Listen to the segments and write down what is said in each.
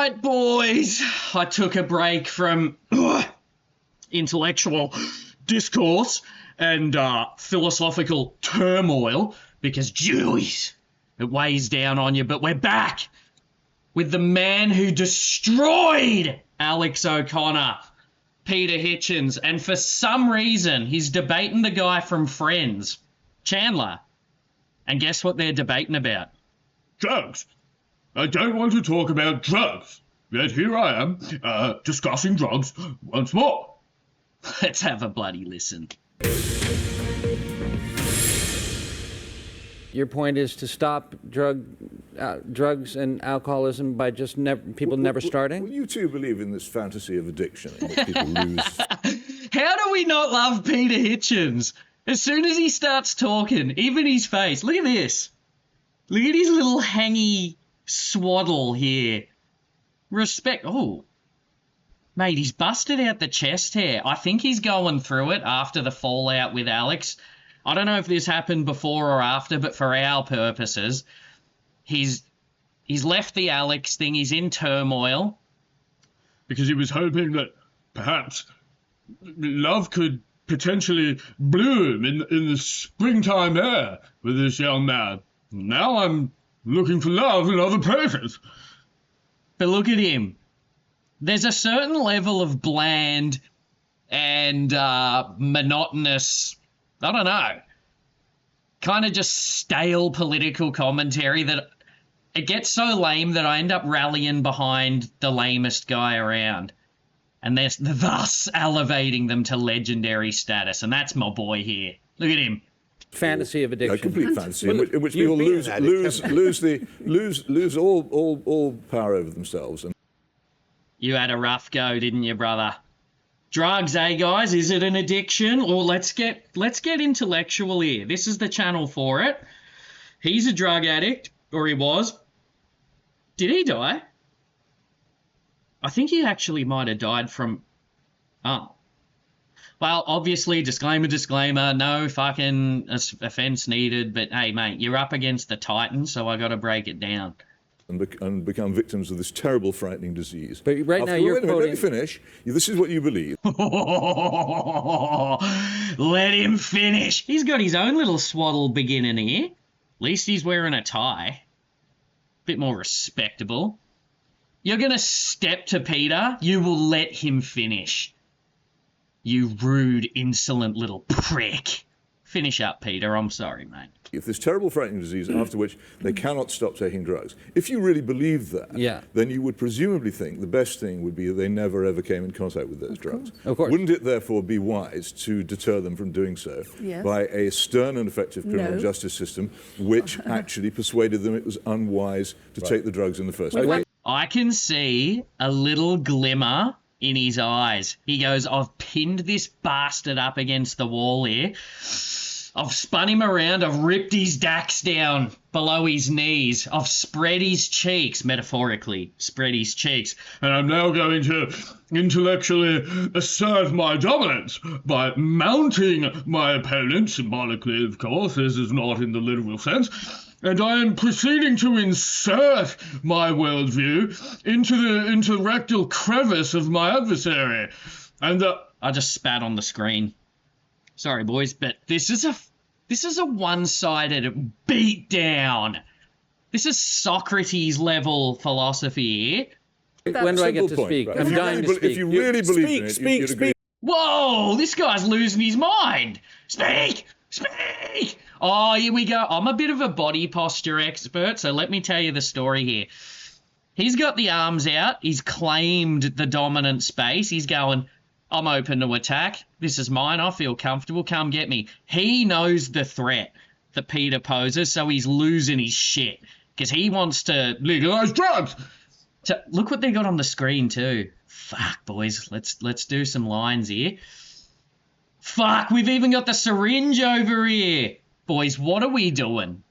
right, boys. I took a break from intellectual discourse and philosophical turmoil because, jeez, it weighs down on you. But we're back with the man who destroyed Alex O'Connor, Peter Hitchens. And for some reason, he's debating the guy from Friends, Chandler. And guess what they're debating about? Drugs. I don't want to talk about drugs, yet here I am, discussing drugs once more. Let's have a bloody listen. Your point is to stop drugs and alcoholism by just people never starting? Well, you two believe in this fantasy of addiction in which people lose. How do we not love Peter Hitchens? As soon as he starts talking, even his face, look at this. Look at his little hangy swaddle here. Respect. Oh, mate, he's busted out the chest hair. I think he's going through it after the fallout with Alex. I don't know if this happened before or after, but for our purposes, he's left the Alex thing. He's in turmoil. Because he was hoping that perhaps love could potentially bloom in the springtime air with this young man. Now I'm looking for love in other places. But look at him. There's a certain level of bland and monotonous, I don't know, kind of just stale political commentary that it gets so lame that I end up rallying behind the lamest guy around. And they're thus elevating them to legendary status. And that's my boy here. Look at him. Fantasy of addiction. A complete fantasy in which people lose all power over themselves. And you had a rough go, didn't you, brother? Drugs, eh, guys? Is it an addiction? Or let's get intellectual here. This is the channel for it. He's a drug addict, or he was. Did he die? I think he actually might have died from... Oh. Well, obviously, disclaimer, no fucking offence needed, but hey, mate, you're up against the Titans, so I got to break it down. And become victims of this terrible, frightening disease. But right now you're quoting... Let me finish. This is what you believe. Let him finish. He's got his own little swaddle beginning here. At least he's wearing a tie. Bit more respectable. You're going to step to Peter. You will let him finish. You rude, insolent little prick. Finish up, Peter. I'm sorry, mate. If this terrible, frightening disease, after which they cannot stop taking drugs, if you really believe that, then you would presumably think the best thing would be that they never, ever came in contact with those drugs. Of course. Wouldn't it, therefore, be wise to deter them from doing so by a stern and effective criminal justice system which actually persuaded them it was unwise to take the drugs in the first place? I can see a little glimmer in his eyes. He goes, I've pinned this bastard up against the wall here. I've spun him around. I've ripped his dax down below his knees. I've spread his cheeks, metaphorically, spread his cheeks. And I'm now going to intellectually assert my dominance by mounting my opponent, symbolically, of course, this is not in the literal sense, and I am proceeding to insert my worldview into the rectal crevice of my adversary. And I just spat on the screen. Sorry, boys, but this is a one-sided beatdown. This is Socrates level philosophy here. When do I get to speak? Right. I'm dying to speak. If you really believe in it, you'd agree. Whoa, this guy's losing his mind. Speak! Oh, here we go. I'm a bit of a body posture expert, so let me tell you the story here. He's got the arms out. He's claimed the dominant space. He's going, I'm open to attack. This is mine. I feel comfortable. Come get me. He knows the threat that Peter poses, so he's losing his shit because he wants to legalize drugs. So look what they got on the screen too. Fuck, boys. Let's do some lines here. Fuck, we've even got the syringe over here. Boys, what are we doing?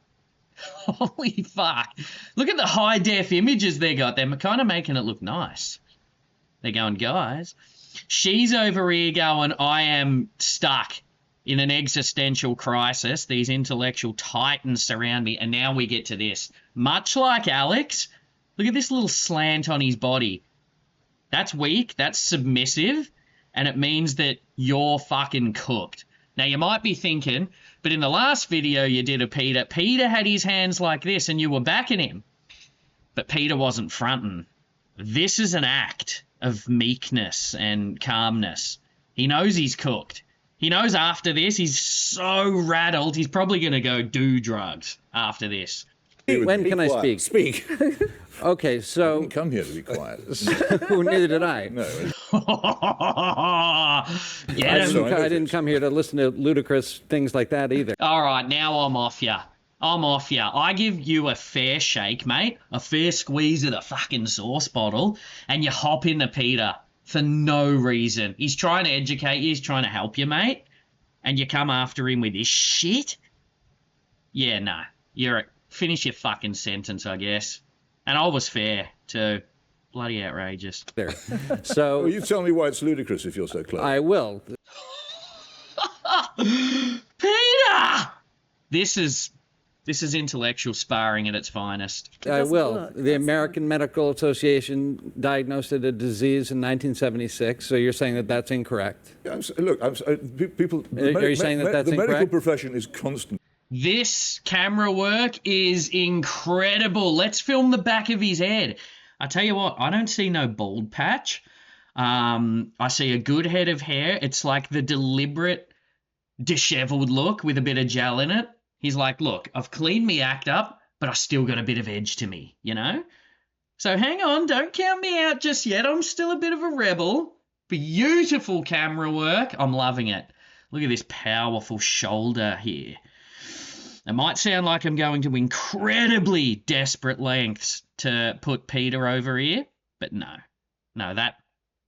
Holy fuck. Look at the high def images they got. They're kind of making it look nice. They're going, guys. She's over here going, I am stuck in an existential crisis. These intellectual titans surround me. And now we get to this. Much like Alex, Look at this little slant on his body. That's weak, that's submissive, and it means that you're fucking cooked. Now, you might be thinking, but in the last video you did of Peter, Peter had his hands like this and you were backing him. But Peter wasn't fronting. This is an act of meekness and calmness. He knows he's cooked. He knows after this he's so rattled he's probably going to go do drugs after this. When can I speak? Speak. Okay, I so didn't come here to be quiet. neither did I. No. Get him. sorry. I didn't come here to listen to ludicrous things like that either. All right, now I'm off ya. I'm off ya. I give you a fair shake, mate, a fair squeeze of the fucking sauce bottle, and you hop into Peter for no reason. He's trying to educate you. He's trying to help you, mate, and you come after him with this shit? Yeah, no. Finish your fucking sentence, I guess. And I was fair, too. Bloody outrageous. There. So Well, you tell me why it's ludicrous if you're so clever. I will. Peter! This is intellectual sparring at its finest. I doesn't will. look. The That's American Medical Association diagnosed it a disease in 1976, so you're saying that that's incorrect. People. Are you saying that that's the medical incorrect? profession is constant. This camera work is incredible. Let's film the back of his head. I tell you what, I don't see no bald patch. I see a good head of hair. It's like the deliberate, disheveled look with a bit of gel in it. He's like, look, I've cleaned me act up, but I still got a bit of edge to me, you know? So hang on, don't count me out just yet. I'm still a bit of a rebel. Beautiful camera work. I'm loving it. Look at this powerful shoulder here. It might sound like I'm going to incredibly desperate lengths to put Peter over here, but no,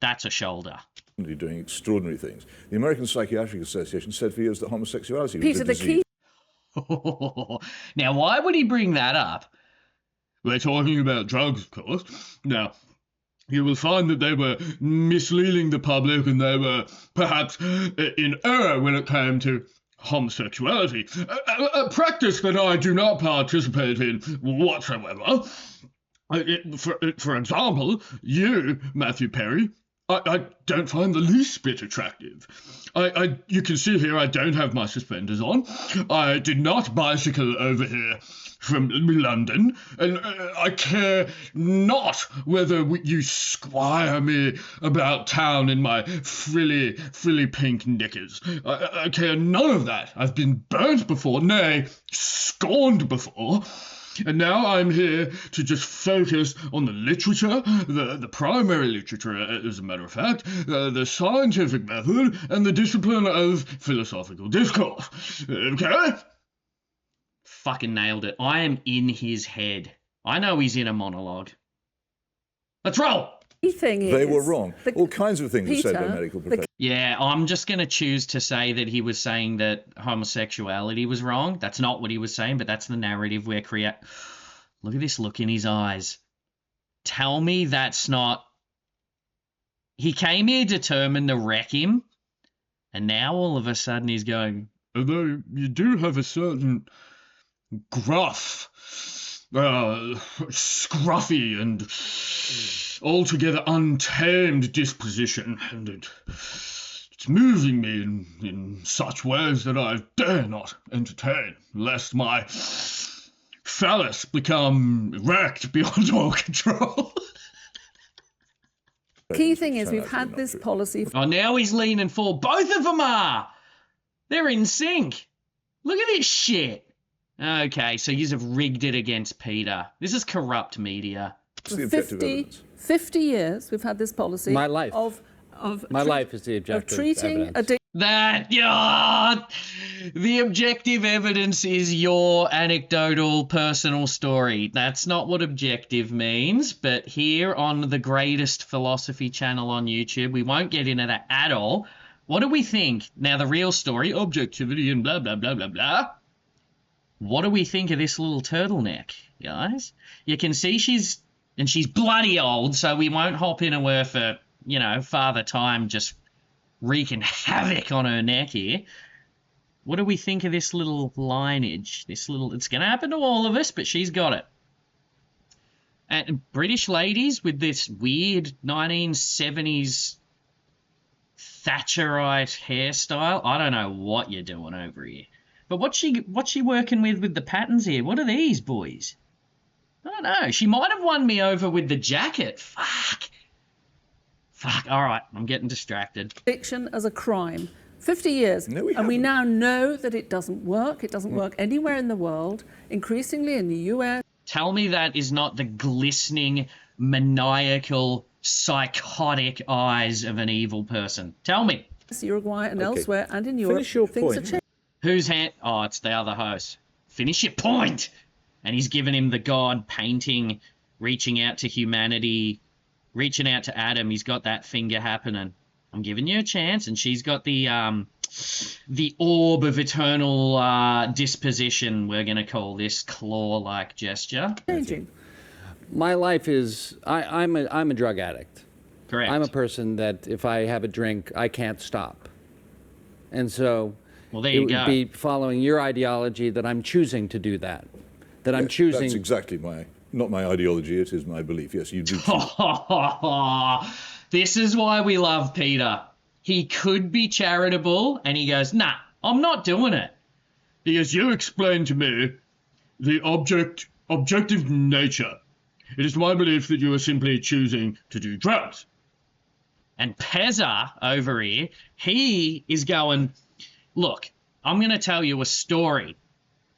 that's a shoulder. Doing extraordinary things. The American Psychiatric Association said for years that homosexuality was Peter, a the disease. key Now, why would he bring that up? We're talking about drugs, of course. Now, you will find that they were misleading the public and they were perhaps in error when it came to homosexuality, a practice that I do not participate in whatsoever. For example, you, Matthew Perry, I don't find the least bit attractive. You can see here I don't have my suspenders on. I did not bicycle over here from London, and I care not whether you squire me about town in my frilly pink knickers. I care none of that. I've been burnt before, nay, scorned before. And now I'm here to just focus on the literature, the primary literature, as a matter of fact, the scientific method, and the discipline of philosophical discourse. Okay? Fucking nailed it. I am in his head. I know he's in a monologue. Let's roll! thing is... They were wrong. All kinds of things are said by Peter, medical professionals. Yeah, I'm just going to choose to say that he was saying that homosexuality was wrong. That's not what he was saying, but that's the narrative we're creating. Look at this look in his eyes. Tell me that's not... He came here determined to wreck him, and now all of a sudden he's going, Although you do have a certain gruff, scruffy and altogether untamed disposition, and it's moving me in such ways that I dare not entertain, lest my phallus become wrecked beyond all control. Key thing is Turn we've out to be had not this true. policy oh, now he's leaning forward. Both of them are. They're in sync. Look at this shit. Okay, so you have rigged it against Peter. This is corrupt media. It's the objective evidence. 50 years we've had this policy My life. of My life is the objective of treating evidence. addiction The objective evidence is your anecdotal personal story. That's not what objective means, but here on the greatest philosophy channel on YouTube, we won't get into that at all. What do we think? Now, the real story, objectivity and blah, blah, blah, blah, blah. What do we think of this little turtleneck, guys? You can see she's bloody old, so we won't hop into her for, Father Time just wreaking havoc on her neck here. What do we think of this little lineage? It's going to happen to all of us, but she's got it. And British ladies with this weird 1970s Thatcherite hairstyle. I don't know what you're doing over here. But what's she working with the patterns here? What are these, boys? I don't know. She might have won me over with the jacket. Fuck. All right, I'm getting distracted. Addiction as a crime. 50 years. No, we and we haven't. now know that it doesn't work. It doesn't work anywhere in the world, increasingly in the US. Tell me that is not the glistening, maniacal, psychotic eyes of an evil person. Tell me. Uruguay and elsewhere and in Europe. Finish your things point. are changing. Whose hand? Oh, it's the other host. Finish your point. And he's given him the god painting, reaching out to humanity, reaching out to Adam. He's got that finger happening. I'm giving you a chance, and she's got the orb of eternal disposition. We're gonna call this claw-like gesture. My life is, I'm a drug addict. Correct. I'm a person that if I have a drink, I can't stop. And so Well, there it you would go. be following your ideology that I'm choosing to do that. That I'm choosing. That's exactly not my ideology, it is my belief. Yes, you do. choose. This is why we love Peter. He could be charitable, and he goes, nah, I'm not doing it. Because you explained to me the objective nature. It is my belief that you are simply choosing to do drugs. And Pezza over here, he is going, look, I'm going to tell you a story.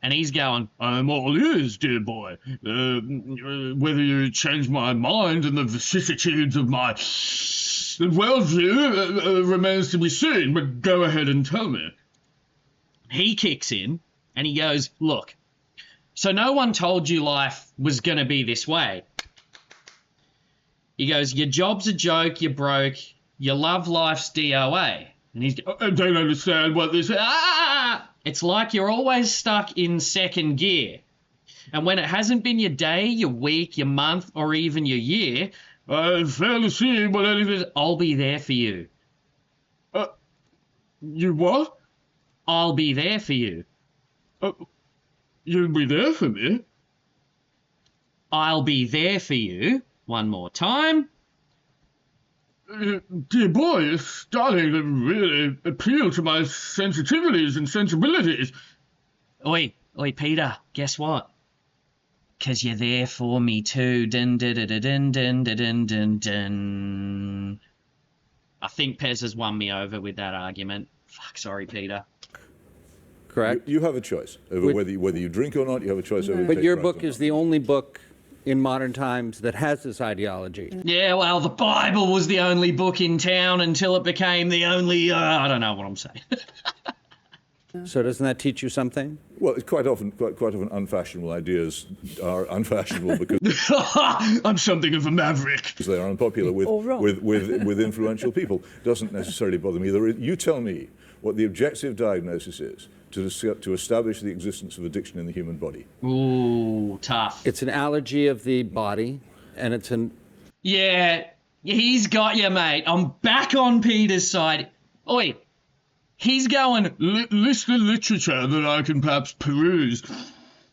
And he's going, I'm all ears, dear boy. Whether you change my mind and the vicissitudes of my worldview remains to be seen, but go ahead and tell me. he kicks in, and he goes, look, so no one told you life was going to be this way. He goes, your job's a joke, you're broke, your love life's DOA. And he's, I don't understand what this... It's like you're always stuck in second gear. And when it hasn't been your day, your week, your month, or even your year, I fail to see what any of this... I'll be there for you. You what? I'll be there for you. You'll be there for me? I'll be there for you. One more time. Dear boy, you're starting to really appeal to my sensitivities and sensibilities. Oi, Peter, guess what? 'Cause you're there for me too. Dun, dun, dun, dun, dun, dun, dun, dun, dun. I think Pez has won me over with that argument. Fuck, sorry, Peter. Correct? You have a choice over whether you drink or not. You have a choice over. But your book is the only book in modern times that has this ideology. Yeah, well, the Bible was the only book in town until it became the only... I don't know what I'm saying. So doesn't that teach you something? Well, it's quite often unfashionable ideas are unfashionable because I'm something of a maverick. they are unpopular with influential people. Doesn't necessarily bother me. You tell me what the objective diagnosis is to establish the existence of addiction in the human body. Ooh, tough. It's an allergy of the body, and it's an... Yeah, he's got you, mate. I'm back on Peter's side. Oi, he's going... List the literature that I can perhaps peruse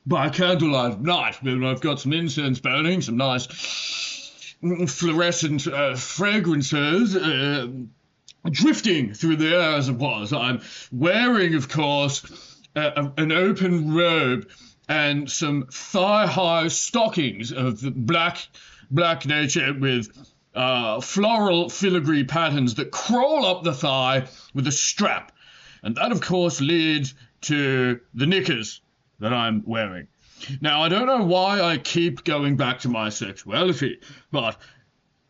by candlelight of night, when I've got some incense burning, some nice fluorescent fragrances drifting through the air as it was. I'm wearing, of course, an open robe and some thigh-high stockings of the black nature with floral filigree patterns that crawl up the thigh with a strap. And that, of course, leads to the knickers that I'm wearing. Now, I don't know why I keep going back to my sexuality, but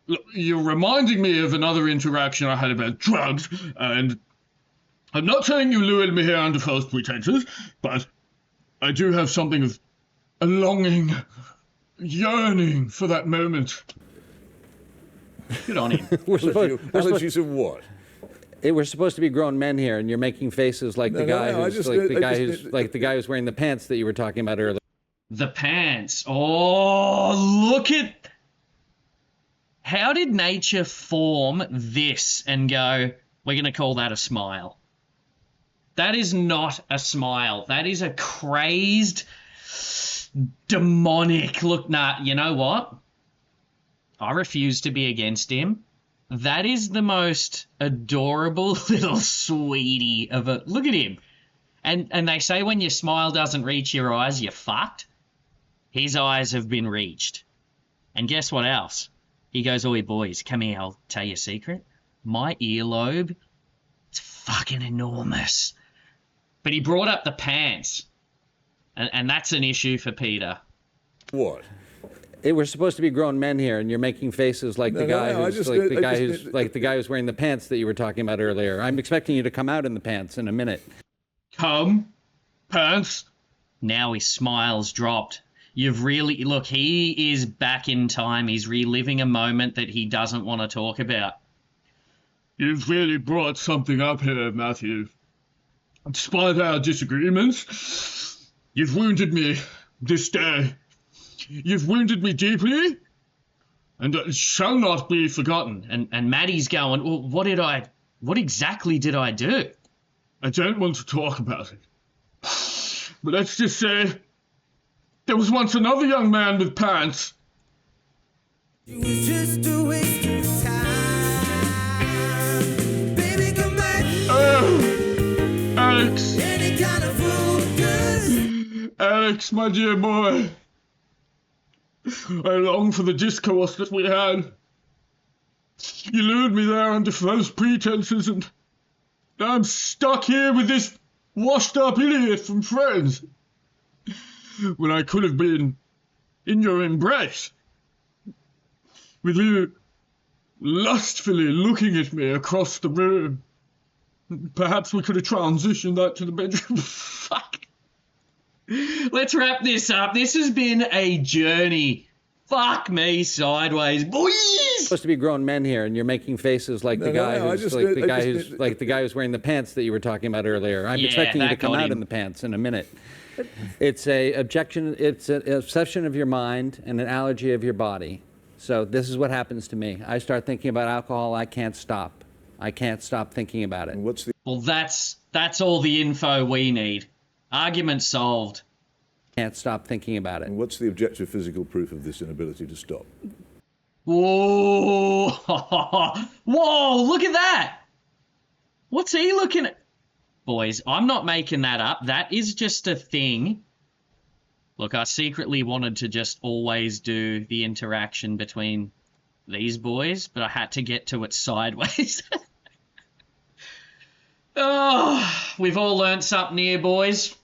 look, you're reminding me of another interaction I had about drugs, and I'm not saying you lured me here under false pretenses, but I do have something of a longing, yearning for that moment. Good on him. Allergies of what? We're supposed to be grown men here, and you're making faces like the guy who's wearing the pants that you were talking about earlier. The pants. Oh, look at... How did nature form this and go, we're going to call that a smile? That is not a smile. That is a crazed, demonic look. Nah, you know what? I refuse to be against him. That is the most adorable little sweetie of a... Look at him. And they say when your smile doesn't reach your eyes, you're fucked. His eyes have been reached. And guess what else? He goes, oi, boys, come here, I'll tell you a secret. My earlobe is fucking enormous. But he brought up the pants. And that's an issue for Peter. What? We're supposed to be grown men here, and you're making faces like the guy who's wearing the pants that you were talking about earlier. I'm expecting you to come out in the pants in a minute. Come? Pants? Now his smile's dropped. You've really... Look, he is back in time. He's reliving a moment that he doesn't want to talk about. You've really brought something up here, Matthew. Despite our disagreements, you've wounded me this day. You've wounded me deeply, and it shall not be forgotten. And Maddie's going, well, what exactly did I do? I don't want to talk about it. But let's just say, there was once another young man with pants. It was just a waste of time. Baby, come back. Oh, Alex. Any kind of food, good. Alex, my dear boy. I long for the discourse that we had. You lured me there under false pretenses, and now I'm stuck here with this washed-up idiot from Friends, when I could have been in your embrace, with you lustfully looking at me across the room. Perhaps we could have transitioned that to the bedroom. Fuck. Let's wrap this up. This has been a journey. Fuck me sideways, boys. Supposed to be grown men here, and you're making faces like the guy who's wearing the pants that you were talking about earlier. I'm expecting you to come out in the pants in a minute. It's an obsession of your mind and an allergy of your body. So this is what happens to me. I start thinking about alcohol. I can't stop. I can't stop thinking about it. Well, that's all the info we need. Argument solved. Can't stop thinking about it. And what's the objective physical proof of this inability to stop? Whoa! Whoa! Look at that! What's he looking at? Boys, I'm not making that up. That is just a thing. Look, I secretly wanted to just always do the interaction between these boys, but I had to get to it sideways. Oh, we've all learnt something here, boys.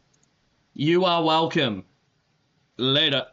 You are welcome. Later.